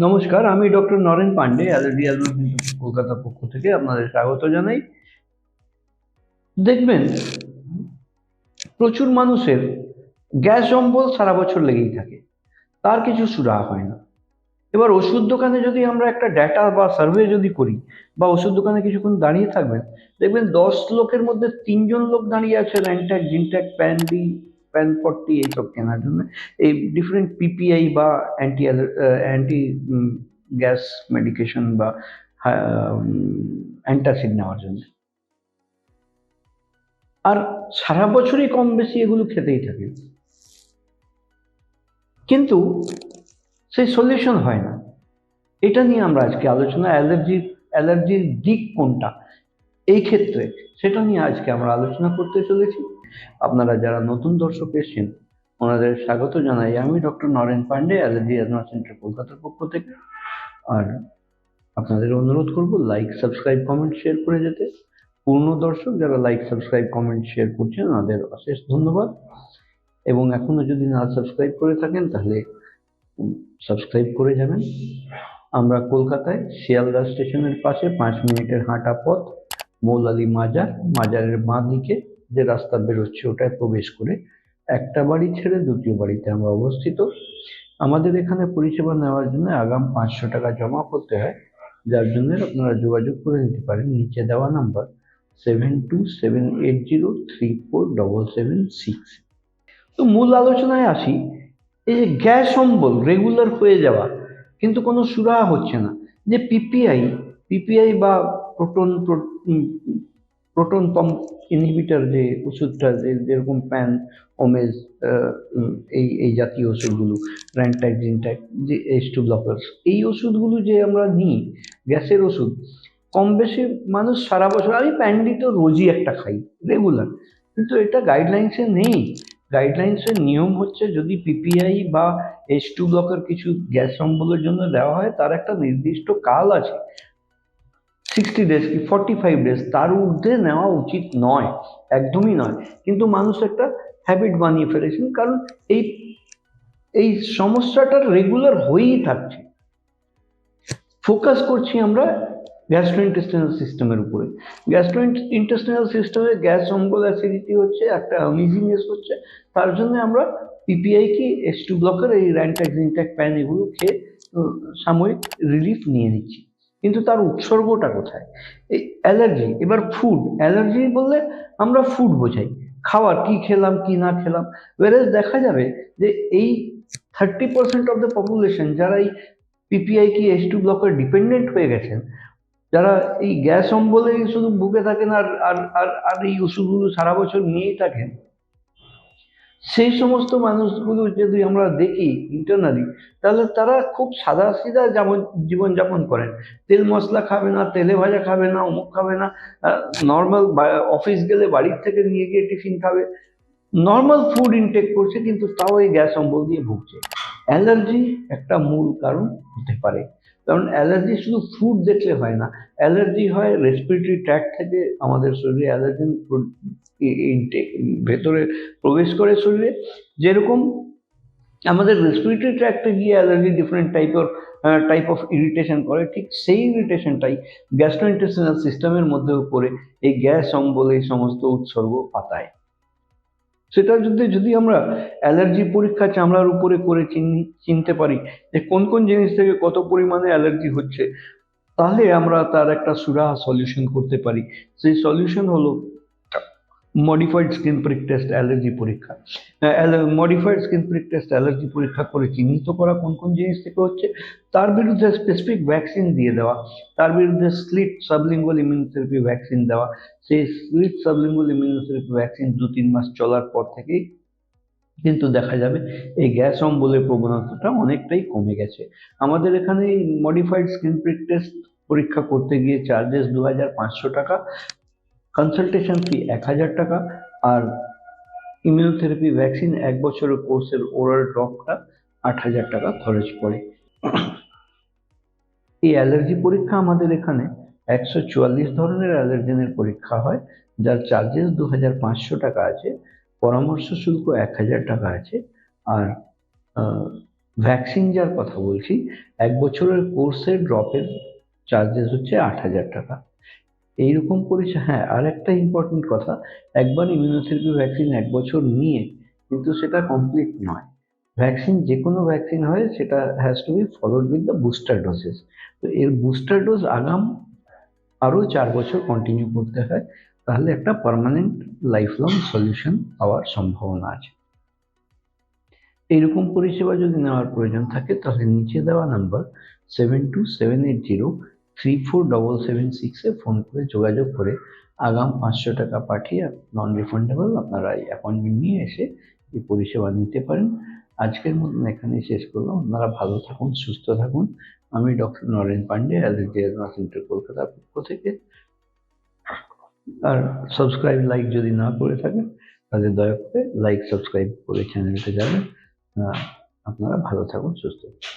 নমস্কার, আমি doctor Naren Pandey, allergy advance কলকাতার পক্ষ থেকে আপনাদের স্বাগত জানাই। দেখবেন প্রচুর মানুষের গ্যাস অম্বল সারা বছর লেগেই থাকে, তার কিছু সুরাহা হয় না। এবার ওষুধ দোকানে যদি আমরা একটা ডেটা বা সার্ভে যদি করি, বা ওষুধ দোকানে কিছুক্ষণ দাঁড়িয়ে থাকবেন, দেখবেন 10 লোকের মধ্যে 3জন লোক দাঁড়িয়ে আছে র্যান্ট্যাক, জিনট্যাক, প্যান-ডি, প্যান-40 এইসব কেনার জন্য, এই ডিফারেন্ট পিপিআই বা অ্যান্টি গ্যাস মেডিকেশন বা অ্যান্টাসিড নেওয়ার জন্য। আর সারা বছরই কম বেশি এগুলো খেতেই থাকে, কিন্তু সেই সলিউশন হয় না। এটা নিয়ে আমরা আজকে আলোচনা, অ্যালার্জির দিক কোনটা এই ক্ষেত্রে, সেটা নিয়ে আজকে আমরা আলোচনা করতে চলেছি। আপনারা যারা নতুন দর্শক এসেছেন, ওনাদের স্বাগত জানাই। আমি doctor Naren Pandey, allergy advance centre কলকাতার পক্ষ থেকে। আর আপনাদের অনুরোধ করব লাইক, সাবস্ক্রাইব, কমেন্ট, শেয়ার করে যেতে। পূর্ণ দর্শক যারা লাইক, সাবস্ক্রাইব, কমেন্ট, শেয়ার করছেন, ওনাদের অশেষ ধন্যবাদ। এবং এখনো যদি না সাবস্ক্রাইব করে থাকেন তাহলে সাবস্ক্রাইব করে যাবেন। আমরা কলকাতায় শিয়ালদা স্টেশনের পাশে 5 মিনিটের হাঁটা পথ, মৌলালী মাজার, মাজারের বাঁ দিকে যে রাস্তা বেরোচ্ছে ওটায় প্রবেশ করে একটা বাড়ি ছেড়ে দ্বিতীয় বাড়িতে আমরা অবস্থিত। আমাদের এখানে পরিষেবা নেওয়ার জন্য আগাম 500 টাকা জমা করতে হয়, যার জন্য আপনারা যোগাযোগ করে নিতে পারেন নিচে দেওয়া নাম্বার 7278034776। তো মূল আলোচনায় আসি। এই যে গ্যাস অম্বল রেগুলার হয়ে যাওয়া কিন্তু কোনো সুরাহা হচ্ছে না, যে পিপিআই বা প্রোটন পাম্প ইনহিবিটর যে ওষুধটা, যেরকম প্যান, ওমেজ, এই এই জাতীয় ওষুধগুলো, র্যান্ট্যাক, জিনট্যাক, যে H2 ব্লকার্স, এই ওষুধগুলো যে আমরা নিই, গ্যাসের ওষুধ কম বেশি মানুষ সারা বছর, আমি প্যান্ডি তো রোজই একটা খাই রেগুলার, কিন্তু এটা গাইডলাইন্সে নেই। গাইডলাইন্সের নিয়ম হচ্ছে যদি পিপিআই বা H2 ব্লকার কিছু গ্যাস অম্বলের জন্য দেওয়া হয়, তার একটা নির্দিষ্ট কাল আছে, 60 ডেজ কি 45 ডেজ, তার ঊর্ধ্বে নেওয়া উচিত নয়, একদমই নয়। কিন্তু মানুষ একটা হ্যাবিট বানিয়ে ফেলেছেন, কারণ এই এই সমস্যাটা রেগুলার হয়েই থাকছে। ফোকাস করছি আমরা গ্যাস্ট্রোইন্টেস্টিনাল সিস্টেমের উপরে। গ্যাস্ট্রোইন্টেস্টিনাল সিস্টেমে গ্যাস অম্বল, অ্যাসিডিটি হচ্ছে, একটা আনইজিনেস হচ্ছে, তার জন্য আমরা পিপিআই কি H2 ব্লকার, এই র্যান্ট্যাক, জিনট্যাক, প্যান এগুলো খেয়ে সাময়িক রিলিফ নিয়ে নিচ্ছি। কিন্তু তার উৎসর্গটা কোথায়? এই অ্যালার্জি। এবার ফুড অ্যালার্জি বললে আমরা ফুড বোঝাই, খাওয়ার, কি খেলাম কি না খেলাম। ওয়ারেজ দেখা যাবে যে এই 30% অফ দ্য পপুলেশন যারা এই পিপিআই কি H2 ব্লকার ডিপেন্ডেন্ট হয়ে গেছেন, যারা এই গ্যাস অম্বলে শুধু ভুগে থাকেন আর আর আর আর এই ওষুধগুলো সারা বছর নিয়েই থাকেন, সেই সমস্ত মানুষগুলো যদি আমরা দেখি ইন্টারনালি, তাহলে তারা খুব সাদা সিধা জীবনযাপন করেন। তেল মশলা খাবে না, তেলে ভাজা খাবে না, অমুক খাবে না, নর্মাল অফিস গেলে বাড়ির থেকে নিয়ে গিয়ে টিফিন খাবে, নর্মাল ফুড ইনটেক করছে, কিন্তু তাও এই গ্যাস অম্বল দিয়ে ভুগছে। অ্যালার্জি একটা মূল কারণ হতে পারে, কারণ অ্যালার্জি শুধু ফুড দেখলে হয় না, অ্যালার্জি হয় রেসপিরেটরি ট্র্যাক্ট থেকে, আমাদের শরীরে অ্যালার্জেন ইনটেক ভেতরে প্রবেশ করে শরীরে। যেরকম আমাদের রেসপিরেটরি ট্র্যাক্টে গিয়ে allergy different type of irritation করে, ঠিক সেই ইরিটেশনটাই গ্যাস্ট্রোইন্টেস্টিনাল সিস্টেমের মধ্যেও করে এই গ্যাস অম্বল এই সমস্ত উৎসর্গ পাতায়। সেটা যদি আমরা অ্যালার্জি পরীক্ষা চামড়ার উপরে করে চিনতে পারি যে কোন কোন জিনিস থেকে কত পরিমাণে অ্যালার্জি হচ্ছে, তাহলে আমরা তার একটা সুরাহা সলিউশন করতে পারি। সেই সলিউশন হলো modified skin prick test allergy পরীক্ষা। Modified skin prick test allergy পরীক্ষা করে চিহ্নিত করা কোন কোন জিনিস থেকে হচ্ছে, তার বিরুদ্ধে স্পেসিফিক ভ্যাকসিন দিয়ে দেওয়া, তার বিরুদ্ধে স্লিট সাবলিঙ্গুয়াল ইমিউনোথেরাপি ভ্যাকসিন দেওয়া। সেই স্লিট সাবলিঙ্গুয়াল ইমিউনোথেরাপি ভ্যাকসিন 2-3 মাস চলার পর থেকেই কিন্তু দেখা যাবে এই গ্যাস অম্বলের প্রবণতাটা অনেকটাই কমে গেছে। আমাদের এখানে এই মডিফাইড স্কিন প্রিক টেস্ট পরীক্ষা করতে গিয়ে চার্জেস 2500 টাকা, কনসালটেশন ফি 1000 টাকা, আর ইমিউনোথেরাপি ভ্যাকসিন 1 বছরের কোর্সের ওরাল ড্রপটা 8000 টাকা খরচ পড়ে। এই অ্যালার্জি পরীক্ষা আমাদের এখানে 144 ধরনের অ্যালার্জেনের পরীক্ষা হয়, যার চার্জেস 2500 টাকা আছে, পরামর্শ শুল্ক 1000 টাকা আছে, আর ভ্যাকসিন যার কথা বলছি, 1 বছরের কোর্সের ড্রপের চার্জেস হচ্ছে 8,000 টাকা। এইরকম করেছে। হ্যাঁ, আর একটা ইম্পর্টেন্ট কথা, একবার ইমিউনোথেরাপি ভ্যাকসিন 1 বছর নিয়ে কিন্তু সেটা কমপ্লিট নয়। ভ্যাকসিন, যে কোনো ভ্যাকসিন হয়, সেটা has to be followed with the booster doses. তো এর বুস্টার ডোজ আগাম আরও 4 বছর কন্টিনিউ করতে হয়, তাহলে একটা পার্মানেন্ট লাইফ লং সলিউশন পাওয়ার সম্ভাবনা আছে। এইরকম পরিষেবা যদি নেওয়ার প্রয়োজন থাকে, তাহলে নিচে দেওয়া নাম্বার 7278034776 ফোন করে যোগাযোগ করে আগাম 500 টাকা পাঠিয়ে নন রিফান্ডেবল আপনারা এই অ্যাপয়েন্টমেন্ট নিয়ে এসে এই পরিষেবা নিতে পারেন। আজকের মতন এখানেই শেষ করলাম। আপনারা ভালো থাকুন, সুস্থ থাকুন। আমি doctor Naren Pandey, allergy asthma centre, কলকাতার পক্ষ থেকে। আর সাবস্ক্রাইব, লাইক যদি না করে থাকেন, তাহলে দয়া করে লাইক সাবস্ক্রাইব করে চ্যানেলটা যাবেন। আপনারা ভালো থাকুন, সুস্থ থাকুন।